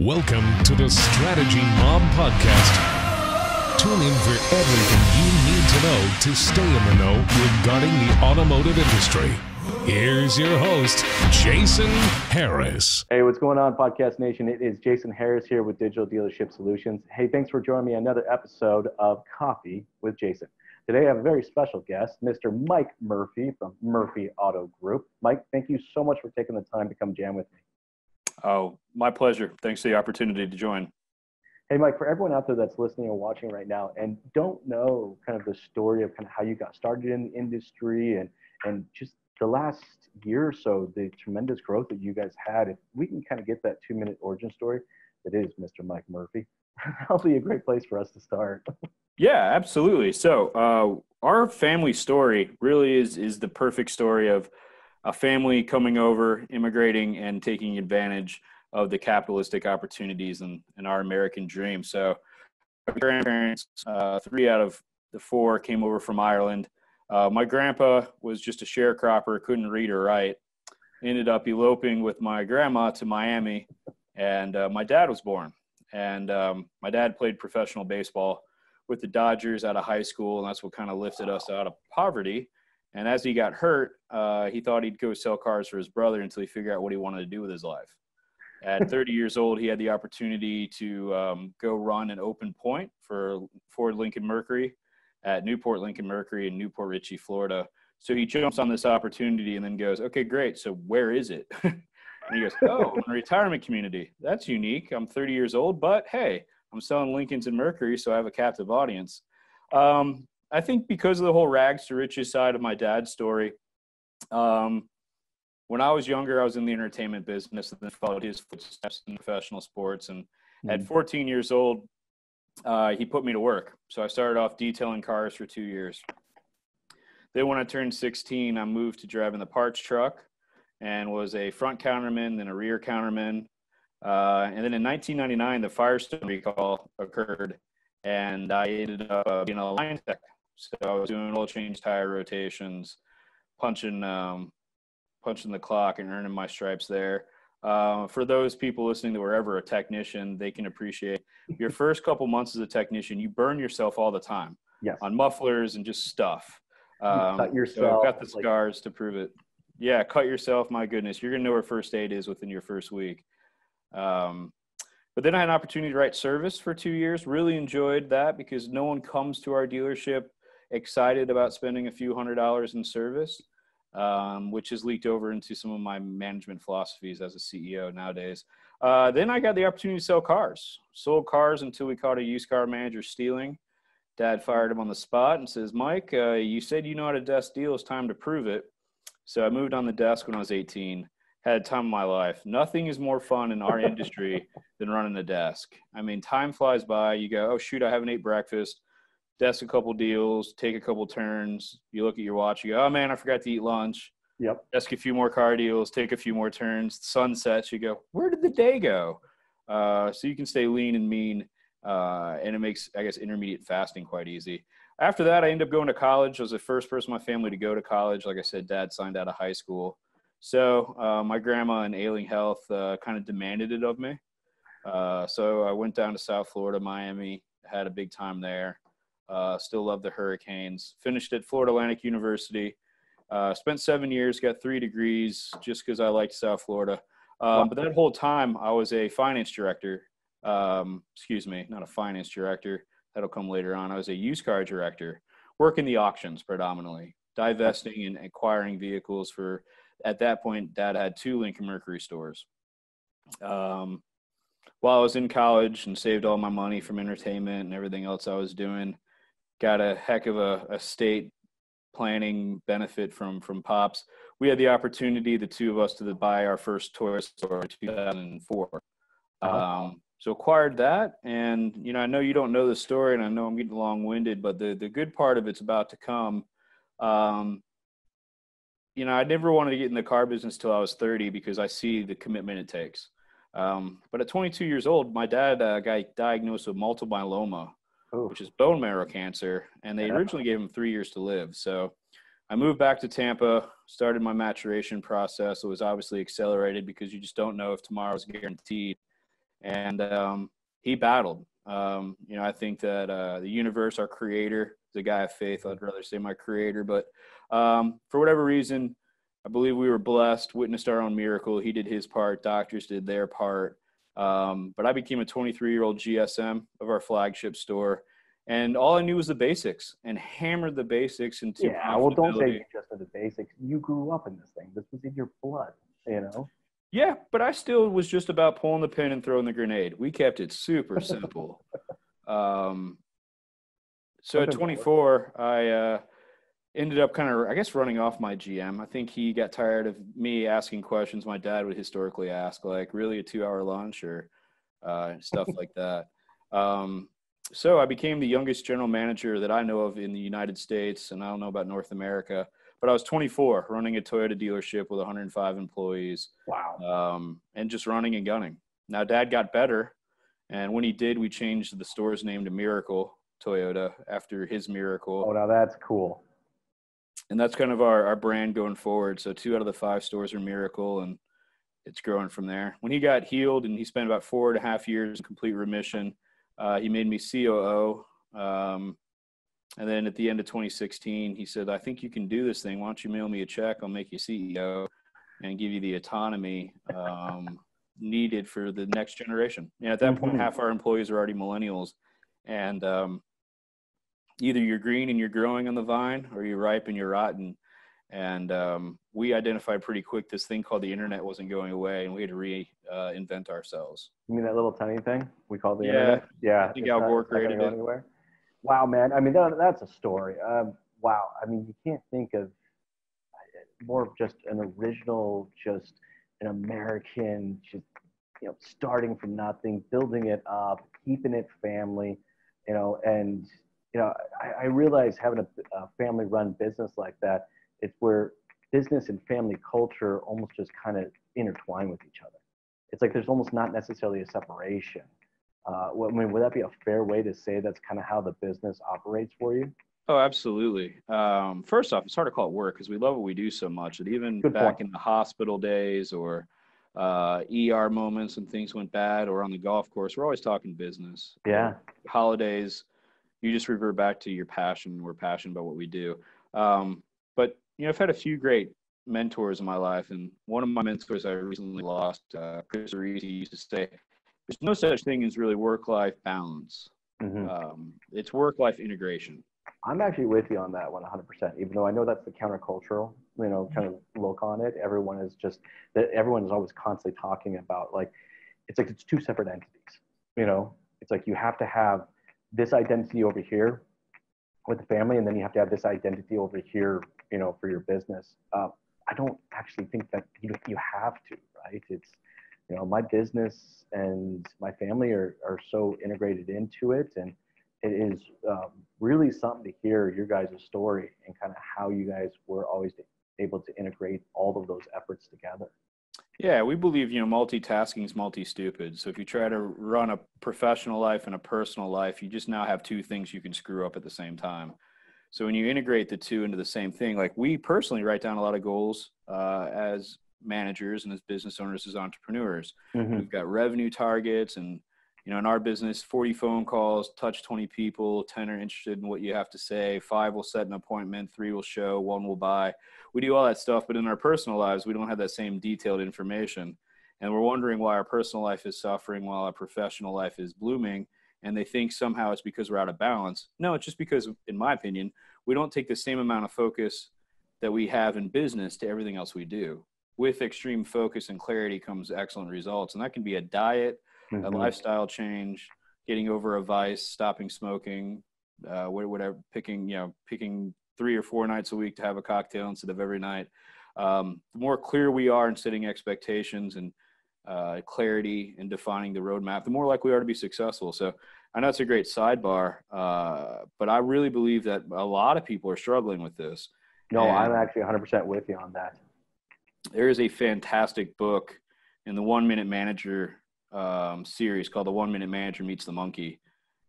Welcome to the Strategy Mob Podcast. Tune in for everything you need to know to stay in the know regarding the automotive industry. Here's your host, Jason Harris. Hey, what's going on, Podcast Nation? It is Jason Harris here with Digital Dealership Solutions. Hey, thanks for joining me on another episode of Coffee with Jason. Today, I have a very special guest, Mr. Mike Murphy from Murphy Auto Group. Mike, thank you so much for taking the time to come jam with me. Oh, my pleasure. Thanks for the opportunity to join. Hey, Mike, for everyone out there that's listening or watching right now and don't know kind of the story of kind of how you got started in the industry and just the last year or so, the tremendous growth that you guys had, if we can kind of get that 2-minute origin story, that is Mr. Mike Murphy, that'll be a great place for us to start. Yeah, absolutely. So our family story really is the perfect story of a family coming over, immigrating, and taking advantage of the capitalistic opportunities and our American dream. So my grandparents, 3 out of the 4 came over from Ireland. My grandpa was just a sharecropper, couldn't read or write, ended up eloping with my grandma to Miami, and my dad was born. And my dad played professional baseball with the Dodgers out of high school, and that's what kind of lifted us out of poverty. And as he got hurt, he thought he'd go sell cars for his brother until he figured out what he wanted to do with his life. At 30 years old, he had the opportunity to go run an open point for Ford Lincoln Mercury at Newport Lincoln Mercury in Newport Richey, Florida. So he jumps on this opportunity and then goes, okay, great. So where is it? And he goes, oh, in a retirement community. That's unique. I'm 30 years old, but hey, I'm selling Lincolns and Mercury, so I have a captive audience. I think because of the whole rags to riches side of my dad's story, when I was younger, I was in the entertainment business and then followed his footsteps in professional sports. And at 14 years old, he put me to work. So I started off detailing cars for 2 years. Then when I turned 16, I moved to driving the parts truck and was a front counterman, then a rear counterman. And then in 1999, the Firestone recall occurred, and I ended up being a line tech. So I was doing oil change, tire rotations, punching the clock and earning my stripes there. For those people listening that were ever a technician, they can appreciate your first couple months as a technician, you burn yourself all the time. Yes. On mufflers and just stuff. Cut yourself. So I've got the scars to prove it. Yeah, cut yourself. My goodness, you're going to know where first aid is within your first week. But then I had an opportunity to write service for 2 years. Really enjoyed that because no one comes to our dealership excited about spending a few $100s in service, which has leaked over into some of my management philosophies as a CEO nowadays. Then I got the opportunity to sell cars. Sold cars until we caught a used car manager stealing. Dad fired him on the spot and says, Mike, you said you know how to desk deals. Time to prove it. So I moved on the desk when I was 18. Had time of my life. Nothing is more fun in our industry than running the desk. I mean, time flies by. You go, oh, shoot, I haven't ate breakfast. Desk a couple deals, take a couple turns. You look at your watch, you go, oh, man, I forgot to eat lunch. Yep. Desk a few more car deals, take a few more turns. Sun sets, you go, where did the day go? So you can stay lean and mean, and it makes, I guess, intermediate fasting quite easy. After that, I ended up going to college. I was the first person in my family to go to college. Like I said, Dad signed out of high school. So my grandma in ailing health kind of demanded it of me. So I went down to South Florida, Miami, had a big time there. Still love the Hurricanes. Finished at Florida Atlantic University. Spent 7 years, got 3 degrees just because I liked South Florida. But that whole time I was a finance director. Not a finance director. That'll come later on. I was a used car director, working the auctions predominantly, divesting and acquiring vehicles for, at that point, Dad had 2 Lincoln Mercury stores. While I was in college and saved all my money from entertainment and everything else I was doing, got a heck of a estate planning benefit from Pops. We had the opportunity, the 2 of us, to buy our first toy store in 2004. So acquired that. And, you know, I know you don't know the story and I know I'm getting long-winded, but the good part of it's about to come. You know, I never wanted to get in the car business till I was 30 because I see the commitment it takes. But at 22 years old, my dad got diagnosed with multiple myeloma, which is bone marrow cancer, and they originally gave him 3 years to live. So I moved back to Tampa, started my maturation process. It was obviously accelerated because you just don't know if tomorrow's guaranteed. and he battled. I think that the universe, our creator, is a guy of faith. I'd rather say my creator, but for whatever reason, I believe we were blessed, witnessed our own miracle. He did his part. Doctors did their part. But I became a 23-year-old GSM of our flagship store. And all I knew was the basics and hammered the basics into Yeah, well, don't say you just know the basics. You grew up in this thing. This was in your blood, you know? Yeah, but I still was just about pulling the pin and throwing the grenade. We kept it super simple. So at 24, I ended up kind of, I guess, running off my GM. I think he got tired of me asking questions my dad would historically ask, like, really, a 2-hour lunch or stuff like that. So I became the youngest general manager that I know of in the United States, and I don't know about North America, but I was 24, running a Toyota dealership with 105 employees. Wow. And just running and gunning. Now, Dad got better, and when he did, we changed the store's name to Miracle Toyota after his miracle. Oh, now that's cool. And that's kind of our brand going forward. So 2 out of the 5 stores are Miracle, and it's growing from there. When he got healed and he spent about 4.5 years in complete remission, he made me COO. And then at the end of 2016, he said, I think you can do this thing. Why don't you mail me a check? I'll make you CEO and give you the autonomy needed for the next generation. And at that point, half our employees are already millennials. And either you're green and you're growing on the vine, or you're ripe and you're rotten. And we identified pretty quick this thing called the internet wasn't going away, and we had to reinvent ourselves. You mean that little tiny thing we call the internet? Yeah. I think Al Gore created it. Anywhere. Wow, man. I mean, that's a story. Wow. I mean, you can't think of more of just an original, just an American, just, starting from nothing, building it up, keeping it family, and, I realize having a family-run business like that, it's where business and family culture almost just kind of intertwine with each other. It's like there's almost not necessarily a separation. Would that be a fair way to say that's kind of how the business operates for you? Oh, absolutely. First off, it's hard to call it work because we love what we do so much. And even back in the hospital days or ER moments when things went bad, or on the golf course, we're always talking business. Yeah. Holidays, you just revert back to your passion. We're passionate about what we do. But, I've had a few great mentors in my life. And one of my mentors I recently lost, Chris Reese, used to say, there's no such thing as really work-life balance. It's work-life integration. I'm actually with you on that 100%, even though I know that's the countercultural, kind of look on it. Everyone is always constantly talking about, like, it's like it's two separate entities, It's like you have to have this identity over here with the family, and then you have to have this identity over here, for your business. I don't actually think that you have to, right? It's, my business and my family are so integrated into it, and it is really something to hear your guys' story and kind of how you guys were always able to integrate all of those efforts together. Yeah, we believe, multitasking is multi-stupid. So if you try to run a professional life and a personal life, you just now have two things you can screw up at the same time. So when you integrate the two into the same thing, like we personally write down a lot of goals as managers and as business owners, as entrepreneurs. We've got revenue targets, and in our business, 40 phone calls, touch 20 people, 10 are interested in what you have to say, 5 will set an appointment, 3 will show, 1 will buy. We do all that stuff, but in our personal lives, we don't have that same detailed information. And we're wondering why our personal life is suffering while our professional life is blooming. And they think somehow it's because we're out of balance. No, it's just because, in my opinion, we don't take the same amount of focus that we have in business to everything else we do. With extreme focus and clarity comes excellent results. And that can be a diet, a lifestyle change, getting over a vice, stopping smoking, whatever, picking 3 or 4 nights a week to have a cocktail instead of every night. The more clear we are in setting expectations and clarity and defining the roadmap, the more likely we are to be successful. So I know it's a great sidebar, but I really believe that a lot of people are struggling with this. No, I'm actually 100% with you on that. There is a fantastic book in the 1 Minute Manager series called The 1 Minute Manager Meets the Monkey.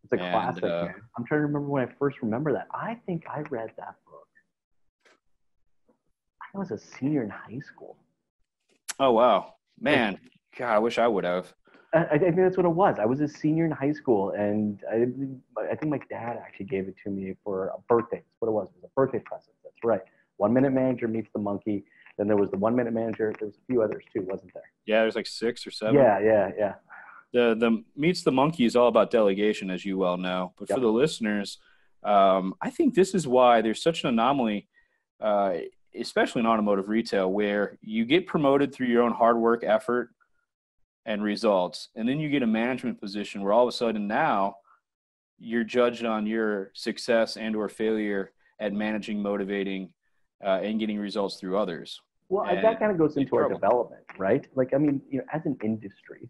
It's a classic, man. I'm trying to remember when I first remember that. I think I read that book. I was a senior in high school. Oh, wow. Man, God, I wish I would have. I think that's what it was. I was a senior in high school, and I think my dad actually gave it to me for a birthday. That's what it was. It was a birthday present. That's right. 1 Minute Manager meets the monkey. Then there was the 1 Minute Manager. There was a few others too, wasn't there? Yeah, there's like 6 or 7. Yeah. The meets the monkey is all about delegation, as you well know. But for Yep. the listeners, I think this is why there's such an anomaly, especially in automotive retail, where you get promoted through your own hard work, effort, and results, and then you get a management position where all of a sudden now you're judged on your success and or failure at managing, motivating, and getting results through others. Well, And that kind of goes in into our trouble. development, right? Like, I mean, as an industry,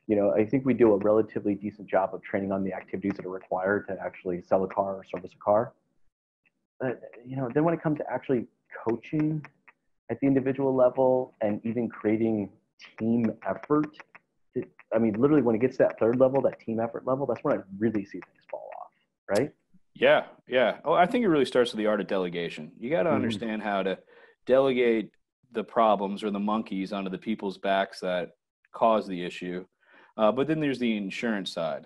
I think we do a relatively decent job of training on the activities that are required to actually sell a car or service a car. But, then when it comes to actually coaching at the individual level and even creating team effort, I mean, literally when it gets to that third level, that team effort level, that's when I really see things fall off, right? Yeah. Oh, I think it really starts with the art of delegation. You got to understand how to delegate the problems or the monkeys onto the people's backs that cause the issue. But then there's the insurance side,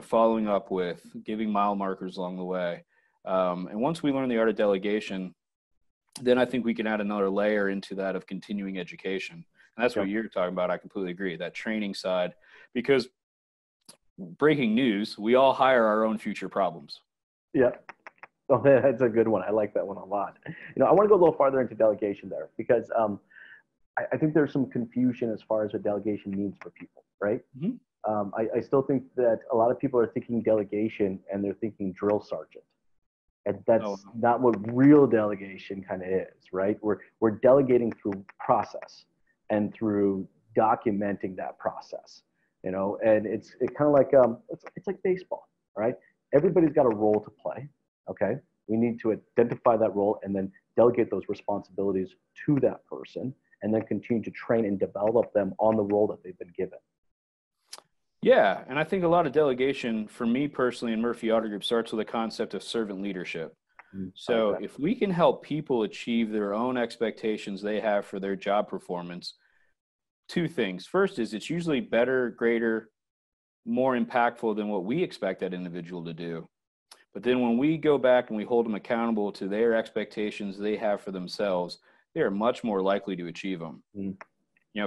following up with giving mile markers along the way. And once we learn the art of delegation, then I think we can add another layer into that of continuing education. And that's what you're talking about. I completely agree, that training side, because breaking news, we all hire our own future problems. Yeah. Oh, that's a good one. I like that one a lot. I want to go a little farther into delegation there because I think there's some confusion as far as what delegation means for people, right? Mm-hmm. I still think that a lot of people are thinking delegation and they're thinking drill sergeant. And that's not what real delegation kind of is, right? We're delegating through process and through documenting that process, and it's kind of like it's like baseball, right? Everybody's got a role to play. Okay, we need to identify that role and then delegate those responsibilities to that person, and then continue to train and develop them on the role that they've been given. Yeah, and I think a lot of delegation, for me personally in Murphy Auto Group, starts with the concept of servant leadership. So if we can help people achieve their own expectations they have for their job performance, 2 things. First is it's usually better, greater, more impactful than what we expect that individual to do. But then when we go back and we hold them accountable to their expectations they have for themselves, they are much more likely to achieve them.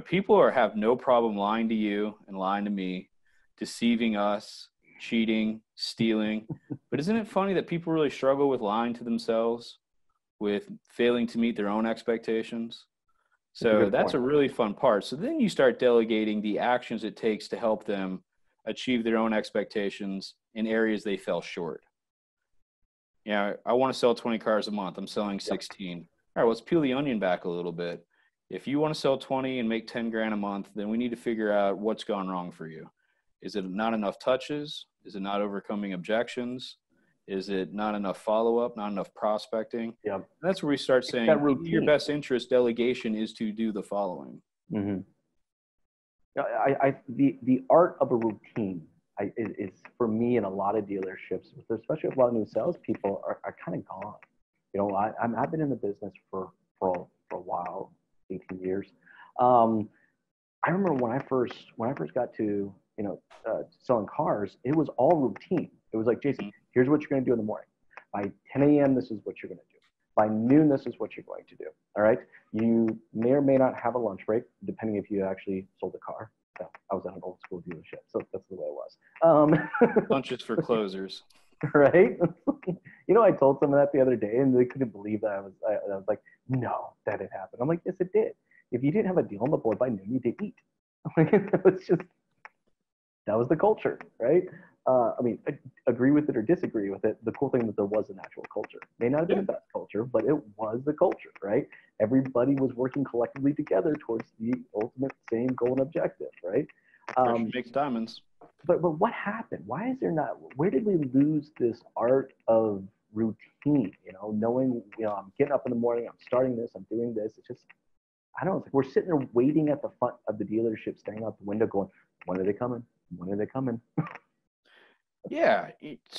People have no problem lying to you and lying to me, deceiving us, cheating, stealing. But isn't it funny that people really struggle with lying to themselves, with failing to meet their own expectations? So that's a really fun part. So then you start delegating the actions it takes to help them achieve their own expectations in areas they fell short. I want to sell 20 cars a month. I'm selling 16. All right, let's peel the onion back a little bit. If you want to sell 20 and make 10 grand a month, then we need to figure out what's gone wrong for you. Is it not enough touches? Is it not overcoming objections? Is it not enough follow-up, not enough prospecting? Yeah. And that's where we start saying in your best interest, delegation is to do the following. Mm-hmm. The art of a routine is for me in a lot of dealerships, especially with a lot of new salespeople, are kind of gone. I've been in the business for a while, 18 years. I remember when I first got to selling cars, it was all routine. It was like, Jason, here's what you're going to do in the morning. By 10 a.m., this is what you're going to do. By noon, this is what you're going to do. All right. You may or may not have a lunch break, depending if you actually sold a car. No, I was at an old school dealership, so that's the way it was. Lunches for closers. Right. I told someone that the other day, and they couldn't believe that. I was like, no, that didn't happen. I'm like, yes, it did. If you didn't have a deal on the board by noon, you didn't eat. That was the culture, right? I agree with it or disagree with it. The cool thing was there was an actual culture. May not have been the best culture, but it was the culture, right? Everybody was working collectively together towards the ultimate same goal and objective, right? Makes diamonds. But what happened? Why is there not? Where did we lose this art of routine? Knowing I'm getting up in the morning, I'm starting this, I'm doing this. It's just I don't know. We're sitting there waiting at the front of the dealership, staring out the window, going, "When are they coming? When are they coming?" Yeah,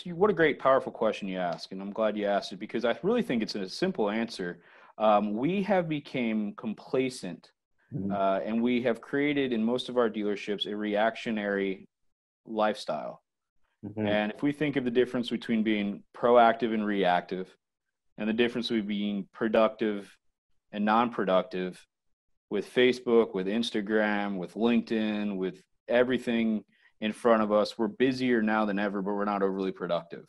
what a great, powerful question you ask, and I'm glad you asked it because I really think it's a simple answer. We have become complacent Mhm. And we have created in most of our dealerships a reactionary lifestyle. Mhm. And if we think of the difference between being proactive and reactive, and the difference between being productive and non-productive with Facebook, with Instagram, with LinkedIn, with everything in front of us, we're busier now than ever, but we're not overly productive.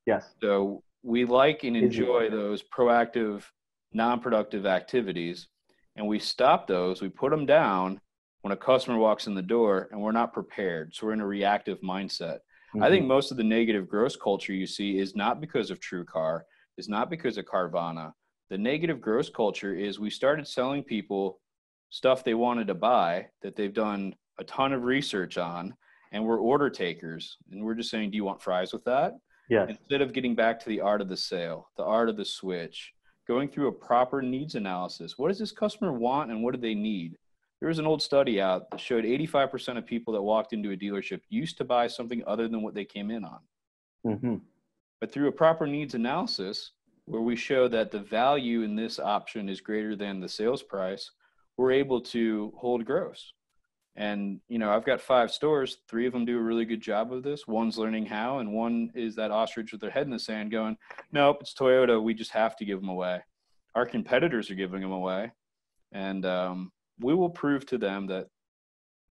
Yes. So we like and Busy. enjoy those proactive, non-productive activities, and we stop those, we put them down when a customer walks in the door, and we're not prepared. So we're in a reactive mindset. I think Mhm. most of the negative growth culture you see is not because of TrueCar, is not because of Carvana. The negative growth culture is we started selling people stuff they wanted to buy that they've done a ton of research on, and we're order takers, and we're just saying, do you want fries with that? Yes. Instead of getting back to the art of the sale, the art of the switch, going through a proper needs analysis. What does this customer want and what do they need? There was an old study out that showed 85% of people that walked into a dealership used to buy something other than what they came in on. Mhm. But through a proper needs analysis, where we show that the value in this option is greater than the sales price, we're able to hold gross. And, you know, I've got 5 stores. 3 of them do a really good job of this. One's learning how, and one is that ostrich with their head in the sand going, nope, it's Toyota. We just have to give them away. Our competitors are giving them away. And we will prove to them that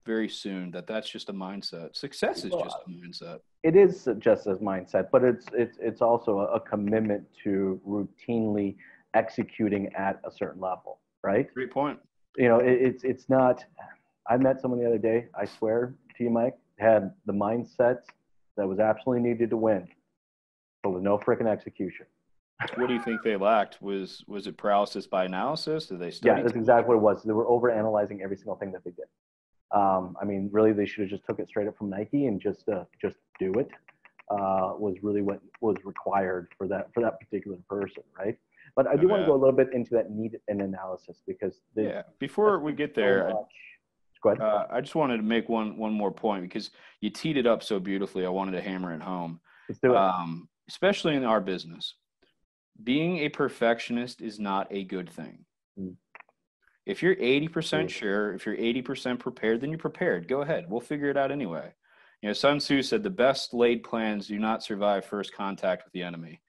very soon that that's just a mindset. Success is just a mindset. It is just as mindset, but it's also a commitment to routinely executing at a certain level, right? Great point. You know, it's not. I met someone the other day. I swear to you, Mike, had the mindset that was absolutely needed to win, but with no freaking execution. What do you think they lacked? Was it paralysis by analysis? Did they Yeah, study that's too much? exactly what it was. They were over analyzing every single thing that they did. I mean, really, they should have just took it straight up from Nike and just do it. Was really what was required for that particular person, right? But I Oh, do want to yeah. go a little bit into that need and analysis because Yeah. Before we get there, much. Go ahead. I just wanted to make one more point because you teed it up so beautifully. I wanted to hammer it home, Let's do it. especially in our business. Being a perfectionist is not a good thing. Mm. If you're 80% sure, if you're 80% prepared, then you're prepared. Go ahead. We'll figure it out anyway. You know, Sun Tzu said the best laid plans do not survive first contact with the enemy.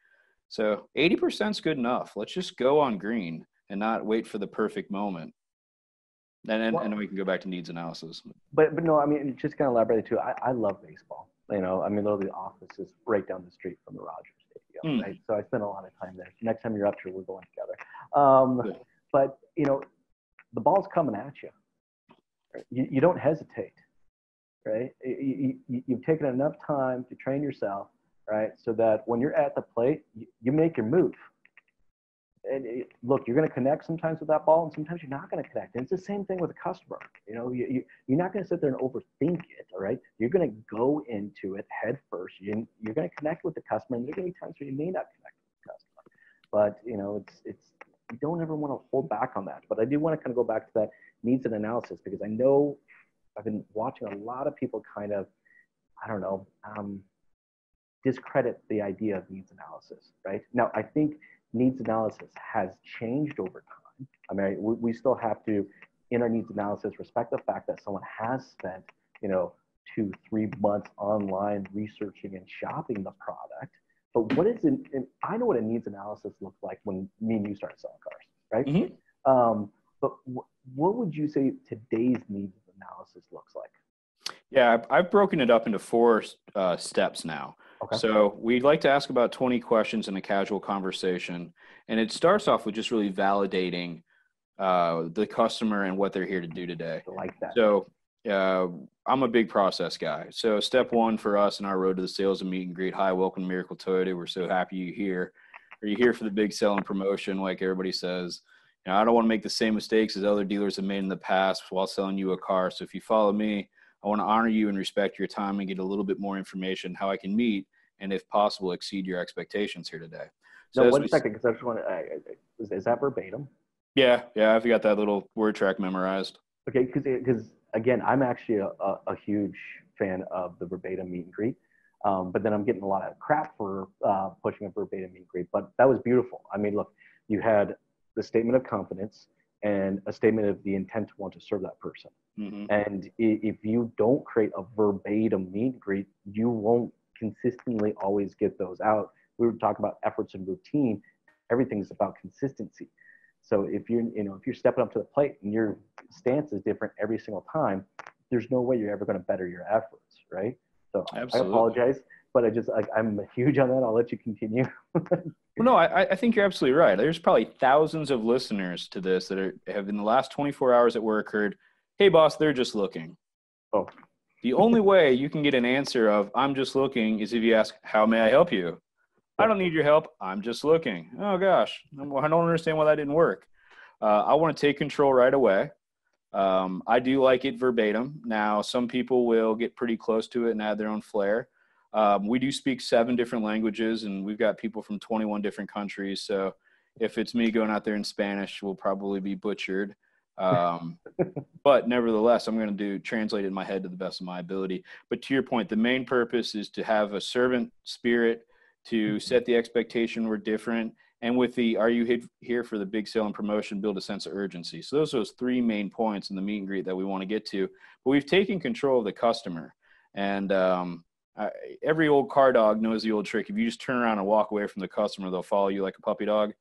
So 80% is good enough. Let's just go on green and not wait for the perfect moment. And then we can go back to needs analysis. But no, I mean, just kind of elaborate too. I love baseball. You know, I mean, literally the office is right down the street from the Rogers Stadium, right? So I spend a lot of time there. Next time you're up here, we're going together. But you know, the ball's coming at you. Right? You don't hesitate, right? You've taken enough time to train yourself, right? So that when you're at the plate, you make your move. And look, you're going to connect sometimes with that ball, and sometimes you're not going to connect. And it's the same thing with a customer. You know, you're not going to sit there and overthink it. All right, you're going to go into it head first. You're going to connect with the customer, and there's going to be times where you may not connect with the customer. But you know, it's you don't ever want to hold back on that. But I do want to kind of go back to that needs and analysis because I know I've been watching a lot of people kind of, I don't know, discredit the idea of needs analysis. Right now, I think needs analysis has changed over time. I mean, we still have to, in our needs analysis, respect the fact that someone has spent, you know, 2-3 months online researching and shopping the product. But what is I know what a needs analysis looks like when me and you start selling cars, right? Mm-hmm. But what would you say today's needs analysis looks like? Yeah, I've broken it up into 4 steps now. Okay. So we'd like to ask about 20 questions in a casual conversation. And it starts off with just really validating the customer and what they're here to do today. I like that. So I'm a big process guy. So step 1 for us in our road to the sales and meet and greet. Hi, welcome to Miracle Toyota. We're so happy you're here. Are you here for the big sell and promotion like everybody says? You know, I don't want to make the same mistakes as other dealers have made in the past while selling you a car. So if you follow me, I want to honor you and respect your time and get a little bit more information how I can meet and, if possible, exceed your expectations here today. So no, 1 second, because I just want to. Is that verbatim? Yeah, I've got that little word track memorized. Okay, because again, I'm actually a huge fan of the verbatim meet and greet, but then I'm getting a lot of crap for pushing a verbatim meet and greet. But that was beautiful. I mean, look, you had the statement of confidence. and a statement of the intent to want to serve that person. Mm-hmm. And if you don't create a verbatim meet and greet, you won't consistently always get those out. We were talking about efforts and routine. Everything's about consistency. So if you're stepping up to the plate and your stance is different every single time, there's no way you're ever going to better your efforts, right? So Absolutely. I apologize, but I'm huge on that. I'll let you continue. Well, no, I think you're absolutely right. There's probably thousands of listeners to this that have in the last 24 hours at work heard, "Hey, boss, they're just looking." Oh, The only way you can get an answer of "I'm just looking" is if you ask, "How may I help you?" "I don't need your help. I'm just looking." Oh gosh, I don't understand why that didn't work. I want to take control right away. I do like it verbatim. Now, some people will get pretty close to it and add their own flair. We do speak 7 different languages, and we've got people from 21 different countries. So if it's me going out there in Spanish, we'll probably be butchered. But nevertheless, I'm going to translate it in my head to the best of my ability. But to your point, the main purpose is to have a servant spirit, to set the expectation we're different. And with the "are you here for the big sale and promotion," build a sense of urgency. So those are those 3 main points in the meet and greet that we want to get to. But we've taken control of the customer. And every old car dog knows the old trick. If you just turn around and walk away from the customer, they'll follow you like a puppy dog.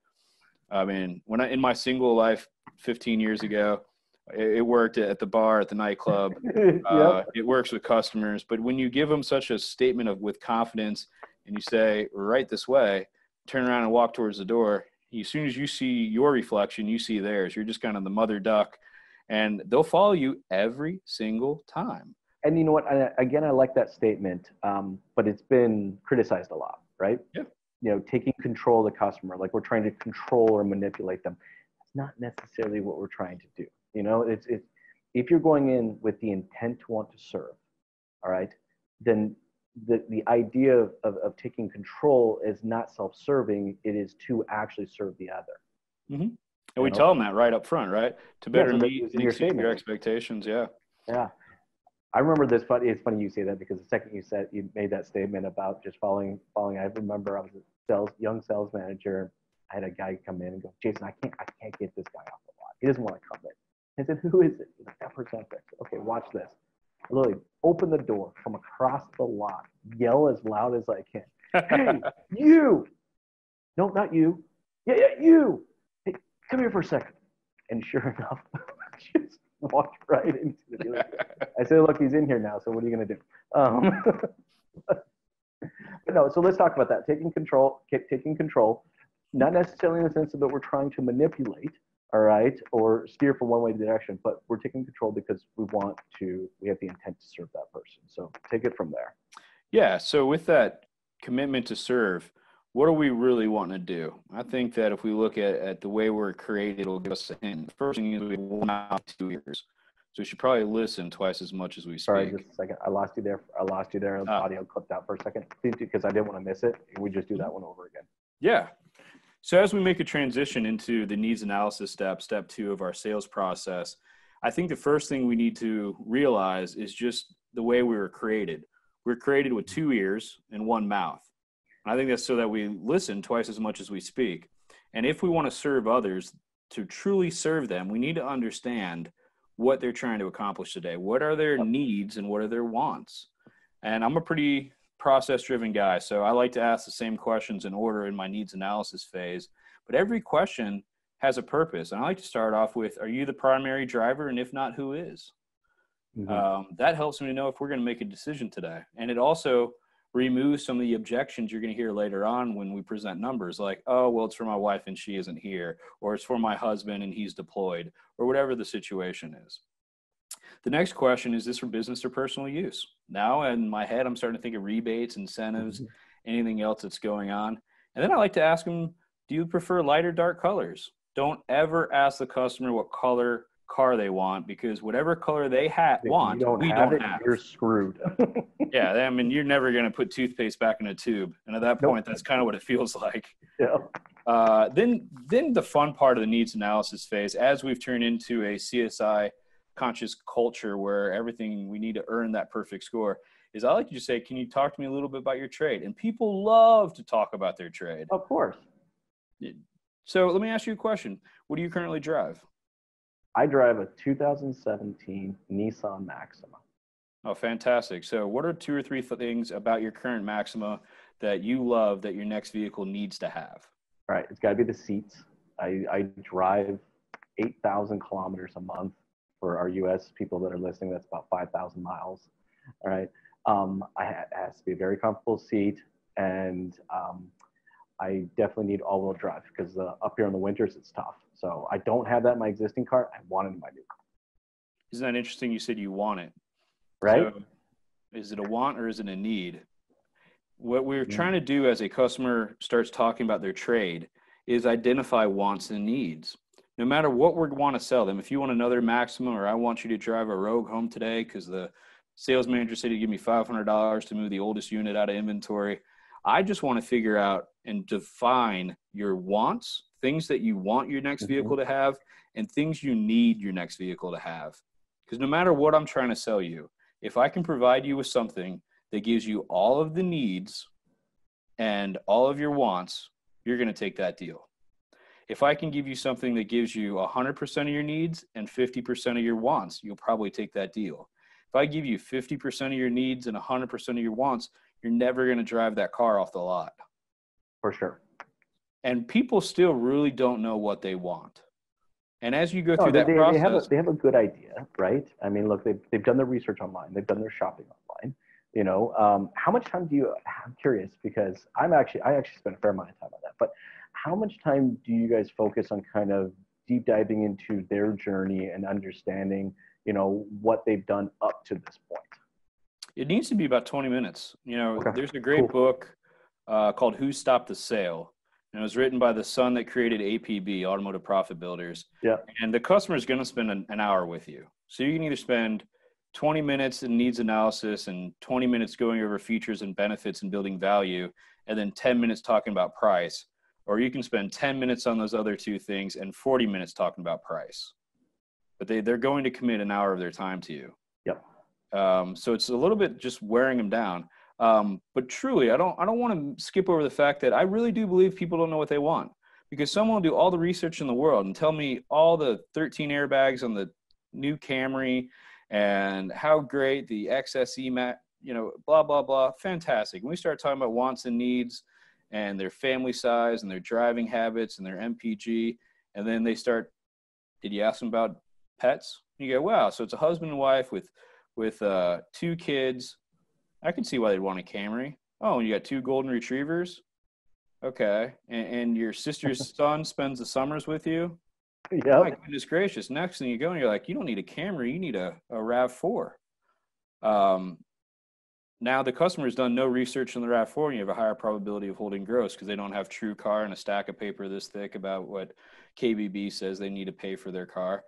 I mean, in my single life 15 years ago, it worked at the bar, at the nightclub. Yep. It works with customers. But when you give them such a statement with confidence and you say, "Right this way," turn around and walk towards the door, as soon as you see your reflection, you see theirs. You're just kind of the mother duck, and they'll follow you every single time. And you know what? I like that statement, but it's been criticized a lot, right? Yeah. Taking control of the customer, like we're trying to control or manipulate them. That's not necessarily what we're trying to do. It's if you're going in with the intent to want to serve, all right, then the idea of taking control is not self-serving. It is to actually serve the other. Mm-hmm. And we tell them that right up front, right? To better so meet and exceed your expectations. Yeah. Yeah. I remember this. It's funny you say that, because the second you made that statement about just following. I remember I was a young sales manager. I had a guy come in and go, "Jason, I can't get this guy off the lot. He doesn't want to come in." I said, "Who is it?" He's like, "That person." Okay, watch this. I literally open the door from across the lot, yell as loud as I can. "Hey, you! No, not you. Yeah, you. Hey, come here for a second." And sure enough, just walked right into the dealership. I said, "Look, he's in here now. So what are you going to do?" But no. So let's talk about that. Taking control, not necessarily in the sense that we're trying to manipulate, all right, or steer from one way to the direction, but we're taking control because we have the intent to serve that person. So take it from there. Yeah. So with that commitment to serve, what are we really wanting to do? I think that if we look at the way we're created, it'll give us a hint. The first thing is we have 1 mouth, 2 ears. So we should probably listen twice as much as we speak. Sorry, just a second. I lost you there. The audio clipped out for a second. Please, because I didn't want to miss it. We just do that one over again. Yeah. So as we make a transition into the needs analysis step 2 of our sales process, I think the first thing we need to realize is just the way we were created. We're created with 2 ears and 1 mouth. And I think that's so that we listen twice as much as we speak. And if we want to serve others, to truly serve them, we need to understand what they're trying to accomplish today. What are their needs and what are their wants? And I'm a pretty process-driven guy, so I like to ask the same questions in order in my needs analysis phase. But every question has a purpose. And I like to start off with, are you the primary driver? And if not, who is? Mm-hmm. That helps me to know if we're going to make a decision today. And it also removes some of the objections you're going to hear later on when we present numbers, like, "Oh, well, it's for my wife and she isn't here," or "It's for my husband and he's deployed," or whatever the situation is. The next question is this for business or personal use? Now in my head, I'm starting to think of rebates, incentives, anything else that's going on. And then I like to ask them, do you prefer light or dark colors? Don't ever ask the customer what color car they want, because whatever color they want, we don't have. You're screwed. Yeah, I mean, you're never going to put toothpaste back in a tube. And at that point, that's kind of what it feels like. Yeah. Then the fun part of the needs analysis phase, as we've turned into a CSI conscious culture where everything we need to earn that perfect score, is I like to just say, "Can you talk to me a little bit about your trade?" And people love to talk about their trade. Of course. So let me ask you a question. What do you currently drive? I drive a 2017 Nissan Maxima. Oh, fantastic. So what are two or three things about your current Maxima that you love that your next vehicle needs to have? All right, it's got to be the seats. I drive 8,000 kilometers a month. For our U.S. people that are listening, that's about 5,000 miles. All right. It has to be a very comfortable seat, and I definitely need all-wheel drive because up here in the winters it's tough. So I don't have that in my existing car. I want it in my new car. Isn't that interesting? You said you want it. Right? So is it a want or is it a need? What we're trying to do as a customer starts talking about their trade is identify wants and needs. No matter what we want to sell them, if you want another Maxima or I want you to drive a Rogue home today because the sales manager said he'd give me $500 to move the oldest unit out of inventory, I just want to figure out and define your wants, things that you want your next vehicle to have, and things you need your next vehicle to have. Because no matter what I'm trying to sell you, if I can provide you with something that gives you all of the needs and all of your wants, you're going to take that deal. If I can give you something that gives you 100% of your needs and 50% of your wants, you'll probably take that deal. If I give you 50% of your needs and 100% of your wants, you're never going to drive that car off the lot. For sure. And people still really don't know what they want. And as you go through that process, they have a good idea, right? I mean, look, they've done their research online. They've done their shopping online. You know, how much time do you? I'm curious because I actually spent a fair amount of time on that. But how much time do you guys focus on kind of deep diving into their journey and understanding, you know, what they've done up to this point? It needs to be about 20 minutes. You know, There's a great book called Who Stopped the Sale. And it was written by the son that created APB, Automotive Profit Builders. Yeah. And the customer is going to spend an hour with you. So you can either spend 20 minutes in needs analysis and 20 minutes going over features and benefits and building value, and then 10 minutes talking about price. Or you can spend 10 minutes on those other two things and 40 minutes talking about price. But they're going to commit an hour of their time to you. Yep. So it's a little bit just wearing them down. But truly, I don't want to skip over the fact that I really do believe people don't know what they want, because someone will do all the research in the world and tell me all the 13 airbags on the new Camry and how great the XSE, blah, blah, blah. Fantastic. When we start talking about wants and needs and their family size and their driving habits and their MPG, and then they start, did you ask them about pets? You go, wow, so it's a husband and wife with 2 kids. I can see why they'd want a Camry. Oh, and you got 2 golden retrievers? Okay. And your sister's son spends the summers with you? Yeah. My goodness gracious. Next thing you go and you're like, you don't need a Camry, you need a RAV4. Now the customer's done no research on the RAV4 and you have a higher probability of holding gross because they don't have true car and a stack of paper this thick about what KBB says they need to pay for their car.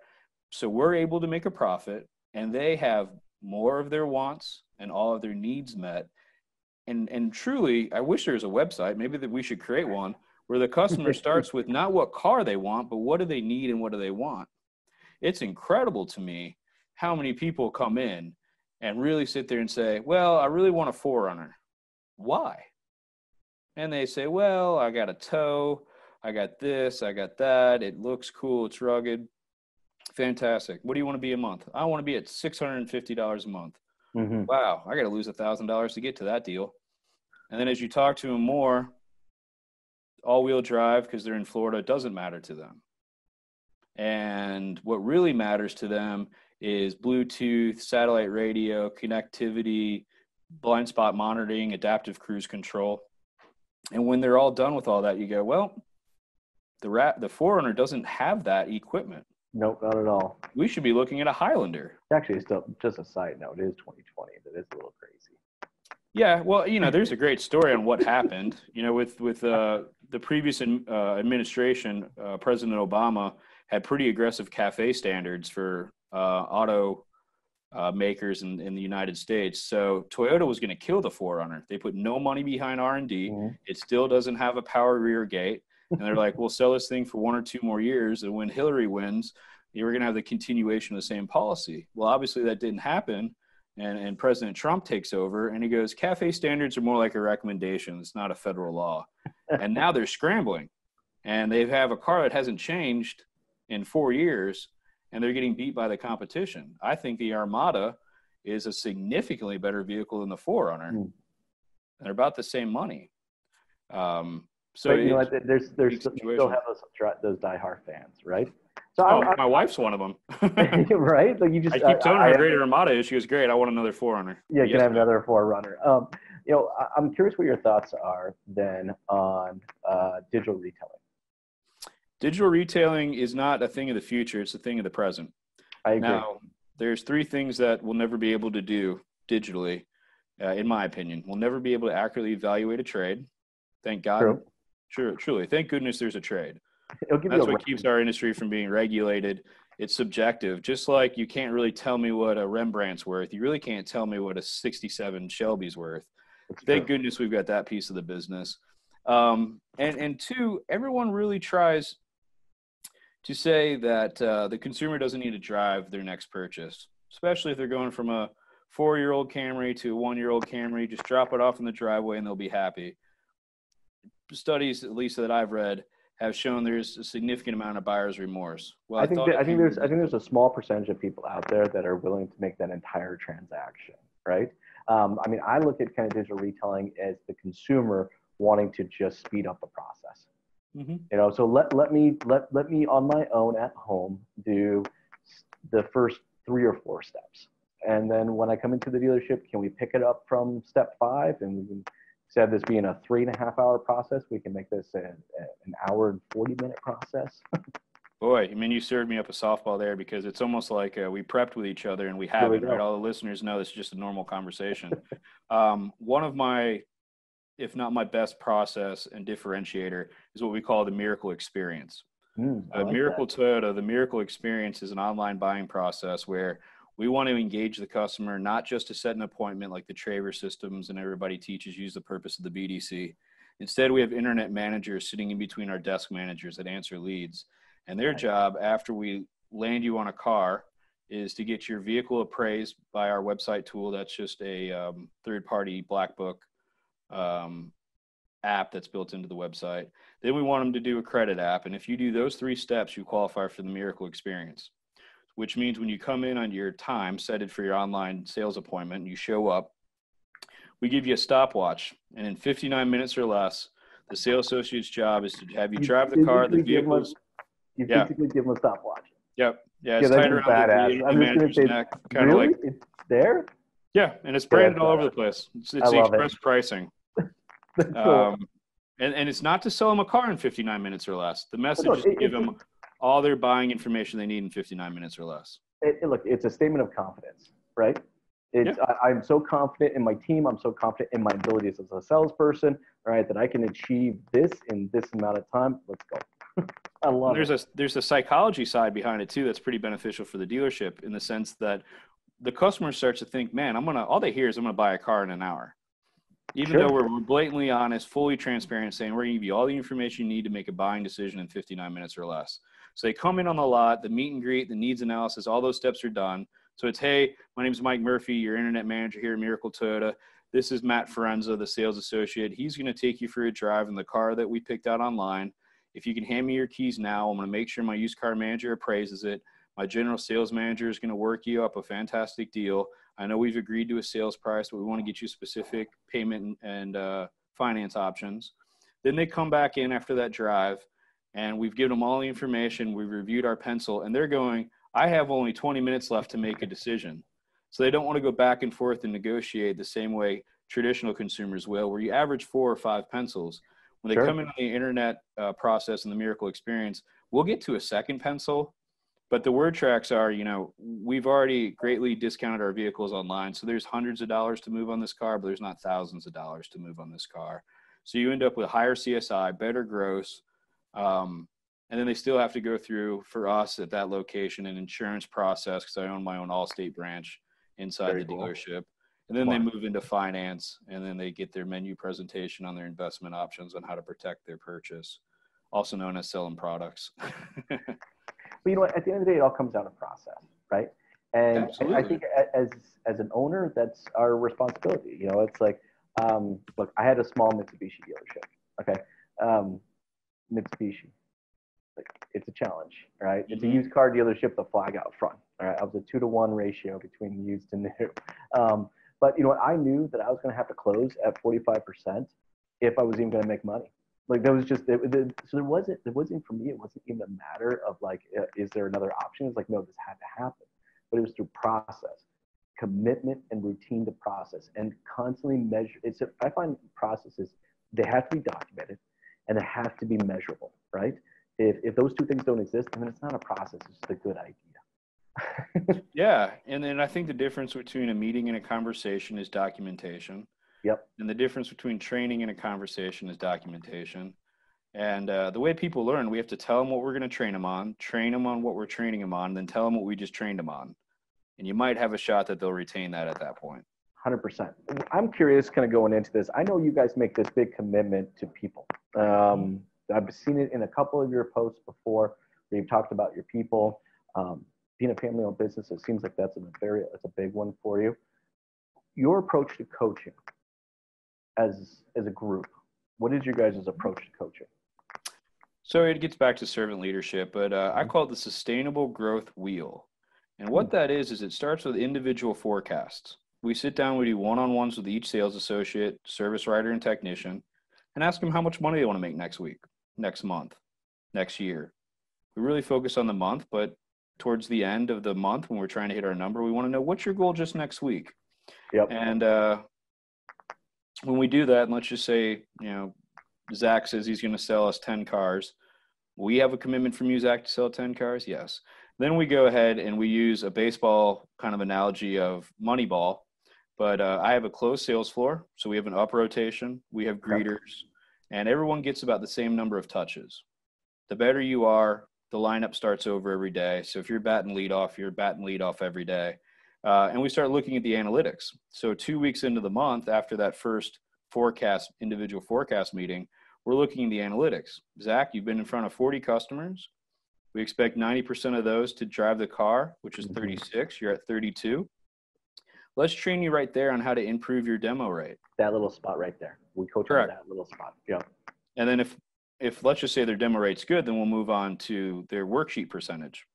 So we're able to make a profit and they have more of their wants and all of their needs met. And truly, I wish there was a website, maybe that we should create one, where the customer starts with not what car they want, but what do they need and what do they want. It's incredible to me how many people come in and really sit there and say, well, I really want a 4Runner. Why? And they say, well, I got a tow, I got this, I got that, it looks cool, it's rugged. Fantastic. What do you want to be a month? I want to be at $650 a month. Mm-hmm. Wow, I got to lose $1,000 to get to that deal. And then as you talk to them more, all-wheel drive, because they're in Florida, doesn't matter to them. And what really matters to them is Bluetooth, satellite radio, connectivity, blind spot monitoring, adaptive cruise control. And when they're all done with all that, you go, well, the 4Runner doesn't have that equipment. Nope, not at all. We should be looking at a Highlander. Actually, still, just a side note, it is 2020. That is a little crazy. Yeah, well, there's a great story on what happened. With the previous administration, President Obama had pretty aggressive CAFE standards for auto makers in the United States. So Toyota was going to kill the 4Runner. They put no money behind R&D. Mm-hmm. It still doesn't have a power rear gate. And they're like, we'll sell this thing for 1 or 2 more years. And when Hillary wins, you're going to have the continuation of the same policy. Well, obviously that didn't happen. And President Trump takes over and he goes, CAFE standards are more like a recommendation. It's not a federal law. And now they're scrambling. And they have a car that hasn't changed in 4 years. and they're getting beat by the competition. I think the Armada is a significantly better vehicle than the 4Runner. And they're about the same money. So but you know what? There's you still have those diehard fans, right? So my wife's one of them. Right? Like you just I keep telling her how great Armada is. She goes, great. I want another 4Runner. Yeah, you can have another 4Runner. You know, I'm curious what your thoughts are then on digital retailing. Digital retailing is not a thing of the future. It's a thing of the present. I agree. Now, there's three things that we'll never be able to do digitally, in my opinion. We'll never be able to accurately evaluate a trade. Thank God. True. Truly. Thank goodness there's a trade. That's what keeps our industry from being regulated. It's subjective. Just like you can't really tell me what a Rembrandt's worth, you really can't tell me what a 67 Shelby's worth. Thank goodness we've got that piece of the business. And two, everyone really tries to say that the consumer doesn't need to drive their next purchase, especially if they're going from a 4-year-old Camry to a 1-year-old Camry. Just drop it off in the driveway and they'll be happy. Studies, at least that I've read, have shown there's a significant amount of buyer's remorse. Well, I think there's a small percentage of people out there that are willing to make that entire transaction, right? I mean, I look at kind of digital retailing as the consumer wanting to just speed up the process. You know, so let me on my own at home do the first 3 or 4 steps, and then when I come into the dealership, can we pick it up from step 5 and we can, instead of this being a 3.5-hour process, we can make this an hour and 40-minute process. Boy, I mean, you served me up a softball there, because it's almost like we prepped with each other and we haven't, right? All the listeners know this is just a normal conversation. One of my, if not my best process and differentiator is what we call the Miracle Experience. Miracle Toyota, the Miracle Experience is an online buying process where we want to engage the customer, not just to set an appointment like the Traver systems and everybody teaches use the purpose of the BDC. Instead, we have internet managers sitting in between our desk managers that answer leads. And their job, after we land you on a car, is to get your vehicle appraised by our website tool. That's just a third-party black book app that's built into the website. Then we want them to do a credit app. And if you do those 3 steps, you qualify for the Miracle Experience, which means when you come in on your time, set it for your online sales appointment, and you show up, we give you a stopwatch. And in 59 minutes or less, the sales associate's job is to have you drive the car, the vehicles. You physically give them a stopwatch. Yep. Yeah, it's tied around the manager's neck. Really? Like, it's there? Yeah, and it's branded all over the place. It's the express pricing. Cool. And it's not to sell them a car in 59 minutes or less. The message is to give them all their buying information they need in 59 minutes or less. Look, it's a statement of confidence, right? I'm so confident in my team. I'm so confident in my abilities as a salesperson, right, that I can achieve this in this amount of time. Let's go. I love it. There's a psychology side behind it too that's pretty beneficial for the dealership, in the sense that the customer starts to think, man, all they hear is I'm gonna buy a car in an hour. Even though we're blatantly honest, fully transparent, saying we're going to give you all the information you need to make a buying decision in 59 minutes or less. So they come in on the lot, the meet and greet, the needs analysis, all those steps are done. So it's, hey, my name is Mike Murphy, your internet manager here at Miracle Toyota. This is Matt Forenza, the sales associate. He's going to take you for a drive in the car that we picked out online. If you can hand me your keys now, I'm going to make sure my used car manager appraises it. My general sales manager is going to work you up a fantastic deal. I know we've agreed to a sales price, but we want to get you specific payment and finance options. Then they come back in after that drive, and we've given them all the information. We've reviewed our pencil, and they're going, I have only 20 minutes left to make a decision. So they don't want to go back and forth and negotiate the same way traditional consumers will, where you average 4 or 5 pencils. When they come in on the internet process and the Miracle Experience, we'll get to a second pencil. But the word tracks are, we've already greatly discounted our vehicles online. So there's hundreds of dollars to move on this car, but there's not thousands of dollars to move on this car. So you end up with higher CSI, better gross. And then they still have to go through, for us at that location, an insurance process, because I own my own Allstate branch inside the dealership. And then they move into finance, and then they get their menu presentation on their investment options on how to protect their purchase, also known as selling products. But at the end of the day, it all comes down to process, right? And I think as an owner, that's our responsibility. It's like, look, I had a small Mitsubishi dealership. Okay, Mitsubishi, like it's a challenge, right? It's a Mhm. used car dealership, the flag out front. All right, I was a 2-to-1 ratio between used and new. But you know what? I knew that I was going to have to close at 45% if I was even going to make money. Like that was just so there wasn't for me. It wasn't even a matter of like, is there another option? It's like, no, this had to happen. But it was through process, commitment, and routine to process, and constantly measure. I find processes, they have to be documented, and they have to be measurable, right? If those two things don't exist, then it's not a process. It's just a good idea. Yeah, and then I think the difference between a meeting and a conversation is documentation. Yep. And the difference between training and a conversation is documentation. And the way people learn, we have to tell them what we're going to train them on what we're training them on, then tell them what we just trained them on. And you might have a shot that they'll retain that at that point. 100%. I'm curious, kind of going into this. I know you guys make this big commitment to people. I've seen it in a couple of your posts before where you've talked about your people. Being a family-owned business, it seems like that's a big one for you. Your approach to coaching as a group, what is your guys' approach to coaching? So it gets back to servant leadership, but I call it the sustainable growth wheel. And what that is it starts with individual forecasts. We sit down, we do one-on-ones with each sales associate, service writer, and technician, and ask them how much money they want to make next week, next month, next year. We really focus on the month, but towards the end of the month when we're trying to hit our number, we want to know what's your goal just next week. Yep. And when we do that, and let's just say, Zach says he's going to sell us 10 cars. We have a commitment from you, Zach, to sell 10 cars? Yes. Then we go ahead and we use a baseball kind of analogy of Moneyball. But I have a closed sales floor, so we have an up rotation, we have greeters, and everyone gets about the same number of touches. The better you are, the lineup starts over every day. So if you're batting leadoff, you're batting leadoff every day. And we start looking at the analytics. So 2 weeks into the month, after that first individual forecast meeting, we're looking at the analytics. Zach, you've been in front of 40 customers. We expect 90% of those to drive the car, which is 36. You're at 32. Let's train you right there on how to improve your demo rate. That little spot right there. We coach on that little spot. Yeah. And then if let's just say their demo rate's good, then we'll move on to their worksheet percentage.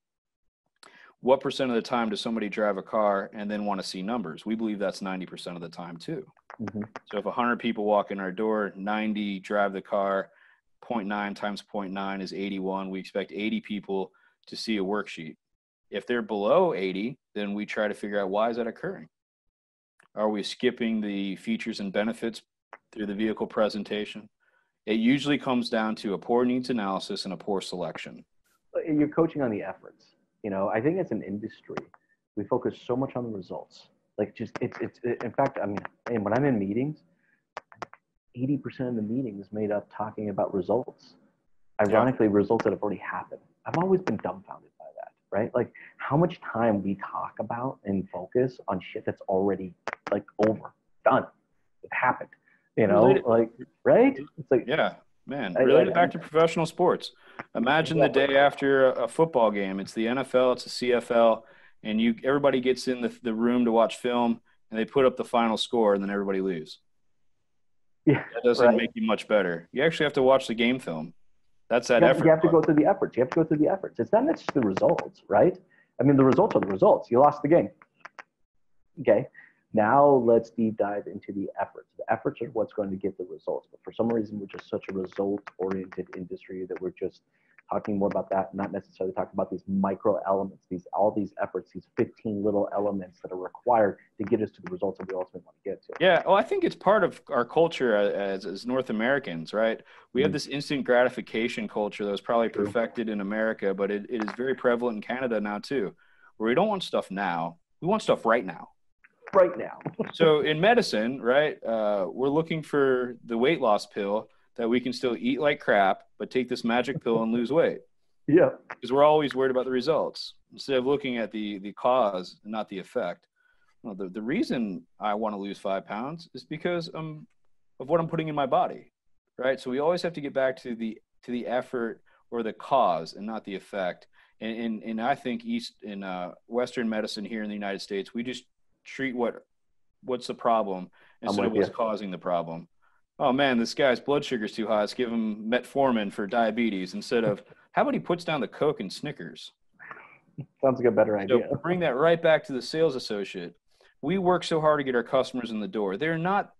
What percent of the time does somebody drive a car and then want to see numbers? We believe that's 90% of the time too. Mm-hmm. So if 100 people walk in our door, 90 drive the car, 0.9 times 0.9 is 81. We expect 80 people to see a worksheet. If they're below 80, then we try to figure out why is that occurring. Are we skipping the features and benefits through the vehicle presentation? It usually comes down to a poor needs analysis and a poor selection. You're coaching on the efforts. I think as an industry, we focus so much on the results. Like in fact, I mean, and when I'm in meetings, 80% of the meeting is made up talking about results. Ironically, results that have already happened. I've always been dumbfounded by that, right? Like how much time we talk about and focus on shit that's already like over, done, it happened, like, right? It's like, yeah, man, related back to professional sports. Imagine the day after a football game. It's the NFL, it's the CFL, and everybody gets in the room to watch film, and they put up the final score, and then everybody leaves. Yeah, that doesn't make you much better. You actually have to watch the game film. That's that effort. You have to go through the efforts. It's not just the results, right? I mean, the results are the results. You lost the game. Okay. Now let's deep dive into the efforts. The efforts are what's going to get the results. But for some reason, we're just such a result-oriented industry that we're just talking more about that, not necessarily talking about these micro elements, all these efforts, these 15 little elements that are required to get us to the results that we ultimately want to get to. Yeah, well, I think it's part of our culture as North Americans, right? We have this instant gratification culture that was probably perfected in America, but it is very prevalent in Canada now too, where we don't want stuff now. We want stuff right now. Right now. So in medicine, right, we're looking for the weight loss pill that we can still eat like crap, but take this magic pill and lose weight. Yeah. Because we're always worried about the results instead of looking at the cause and not the effect. Well, the reason I want to lose 5 pounds is because of what I'm putting in my body, right? So we always have to get back to the effort or the cause and not the effect. And I think Western medicine here in the United States, we just treat what's the problem instead of what's causing the problem. Oh man, this guy's blood sugar's too high. Let's give him metformin for diabetes instead of How about he puts down the Coke and Snickers? Sounds like a better idea. So bring that right back to the sales associate. We work so hard to get our customers in the door. They're not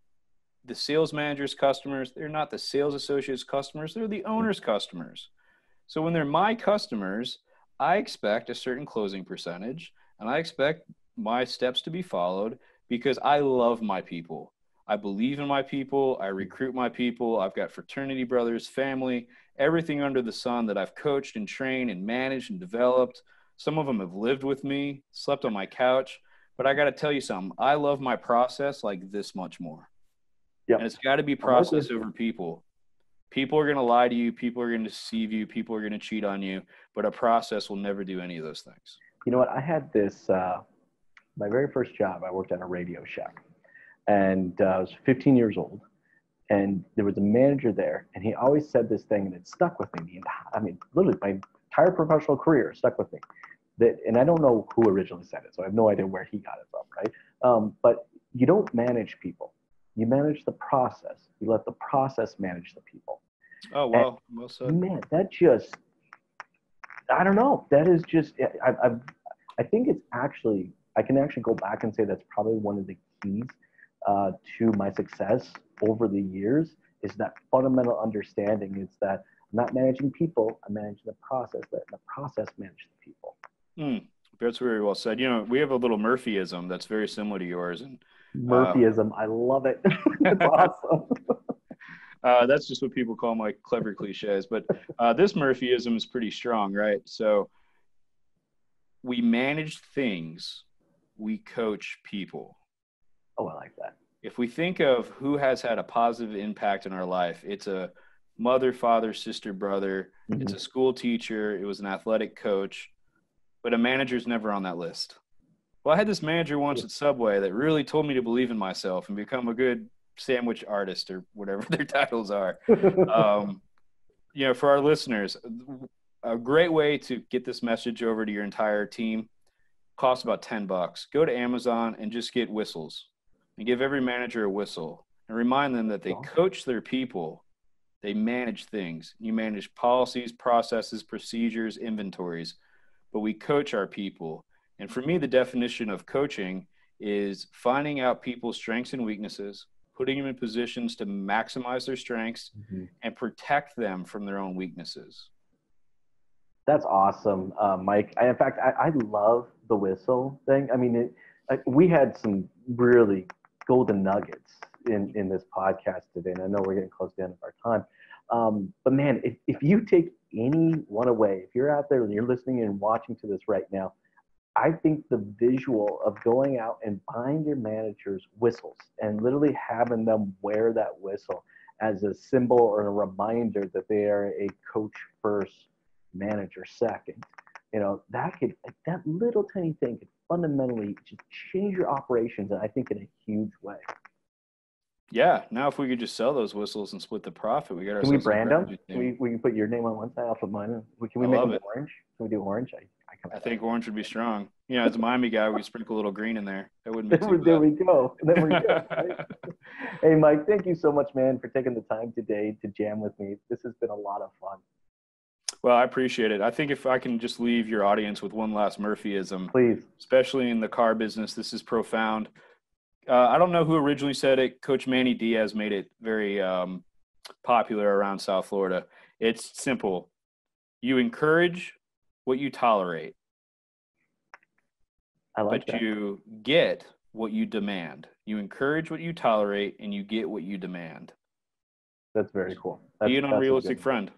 the sales manager's customers. They're not the sales associate's customers. They're the owner's customers. So when they're my customers, I expect a certain closing percentage, and I expect my steps to be followed because I love my people. I believe in my people. I recruit my people. I've got fraternity brothers, family, everything under the sun that I've coached and trained and managed and developed. Some of them have lived with me, slept on my couch. But I got to tell you something. I love my process like this much more. Yep. And it's got to be process over people. People are going to lie to you. People are going to deceive you. People are going to cheat on you. But a process will never do any of those things. You know what? I had this, my very first job, I worked at a Radio Shack. And I was 15 years old. And there was a manager there. And he always said this thing, and it stuck with me. I mean, literally, my entire professional career stuck with me. And I don't know who originally said it, so I have no idea where he got it from, right? But you don't manage people. You manage the process. You let the process manage the people. Oh, wow. Well said. Man, that just, I don't know. That is just, I think it's actually, I can actually go back and say that's probably one of the keys to my success over the years is that fundamental understanding is that I'm not managing people, I'm managing the process, that the process manages the people. That's very well said. You know, we have a little Murphyism that's very similar to yours. And Murphyism, I love it. It's awesome. That's just what people call my clever cliches. But this Murphyism is pretty strong, right? So we manage things, we coach people. Oh, I like that. If we think of who has had a positive impact in our life, it's a mother, father, sister, brother. Mm-hmm. It's a school teacher. It was an athletic coach. But a manager's never on that list. Well, I had this manager once at Subway that really told me to believe in myself and become a good sandwich artist or whatever their titles are. You know, for our listeners, a great way to get this message over to your entire team costs about $10. Go to Amazon and just get whistles and give every manager a whistle and remind them that they coach their people. They manage things. You manage policies, processes, procedures, inventories. But we coach our people. And for me, the definition of coaching is finding out people's strengths and weaknesses, putting them in positions to maximize their strengths and protect them from their own weaknesses. That's awesome, Mike. In fact, I love the whistle thing. I mean, we had some really golden nuggets in this podcast today, and I know we're getting close to the end of our time. But man, if you take any one away, if you're out there and you're listening and watching to this right now, I think the visual of going out and buying your managers whistles and literally having them wear that whistle as a symbol or a reminder that they are a coach first, manager second, you know, that little tiny thing could fundamentally just change your operations, and I think in a huge way. Yeah. Now, if we could just sell those whistles and split the profit, we got ourselves. Can we brand them? We can put your name on one side, I'll put mine on. Can we make them orange? Can we do orange? I think orange would be strong. You know, as a Miami guy, we sprinkle a little green in there. That wouldn't be too bad. There we go. Right? Hey, Mike, thank you so much, man, for taking the time today to jam with me. This has been a lot of fun. Well, I appreciate it. I think if I can just leave your audience with one last Murphyism, please, especially in the car business, this is profound. I don't know who originally said it. Coach Manny Diaz made it very popular around South Florida. It's simple. You encourage what you tolerate. I like that. But you get what you demand. You encourage what you tolerate, and you get what you demand. That's very cool. Be an unrealistic friend.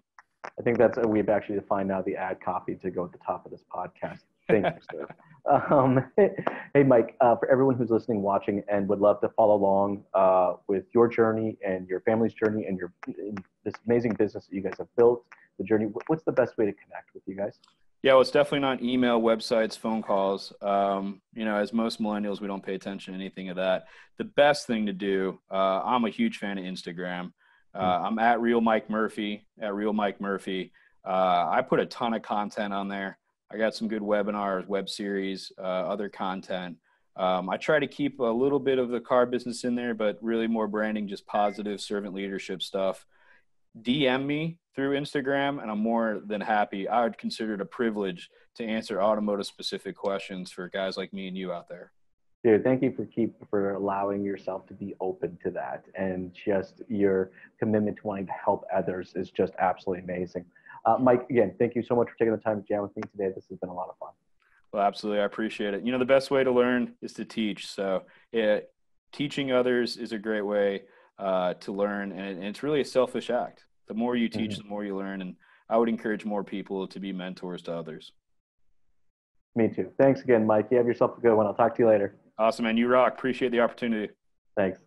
I think we've actually defined now the ad copy to go at the top of this podcast. Thank you, sir. Hey, Mike, for everyone who's listening, watching, and would love to follow along with your journey and your family's journey and this amazing business that you guys have built, the journey, what's the best way to connect with you guys? Yeah, well, it's definitely not email, websites, phone calls. You know, as most millennials, we don't pay attention to anything of that. The best thing to do, I'm a huge fan of Instagram. I'm at Real Mike Murphy, I put a ton of content on there. I got some good webinars, web series, other content. I try to keep a little bit of the car business in there, but really more branding, just positive servant leadership stuff. DM me through Instagram, and I'm more than happy. I would consider it a privilege to answer automotive specific questions for guys like me and you out there. Dude, thank you for allowing yourself to be open to that, and just your commitment to wanting to help others is just absolutely amazing. Mike, again, thank you so much for taking the time to jam with me today. This has been a lot of fun. Well, absolutely. I appreciate it. The best way to learn is to teach. So teaching others is a great way to learn. And it's really a selfish act. The more you teach, the more you learn. And I would encourage more people to be mentors to others. Me too. Thanks again, Mike. You have yourself a good one. I'll talk to you later. Awesome, man. You rock. Appreciate the opportunity. Thanks.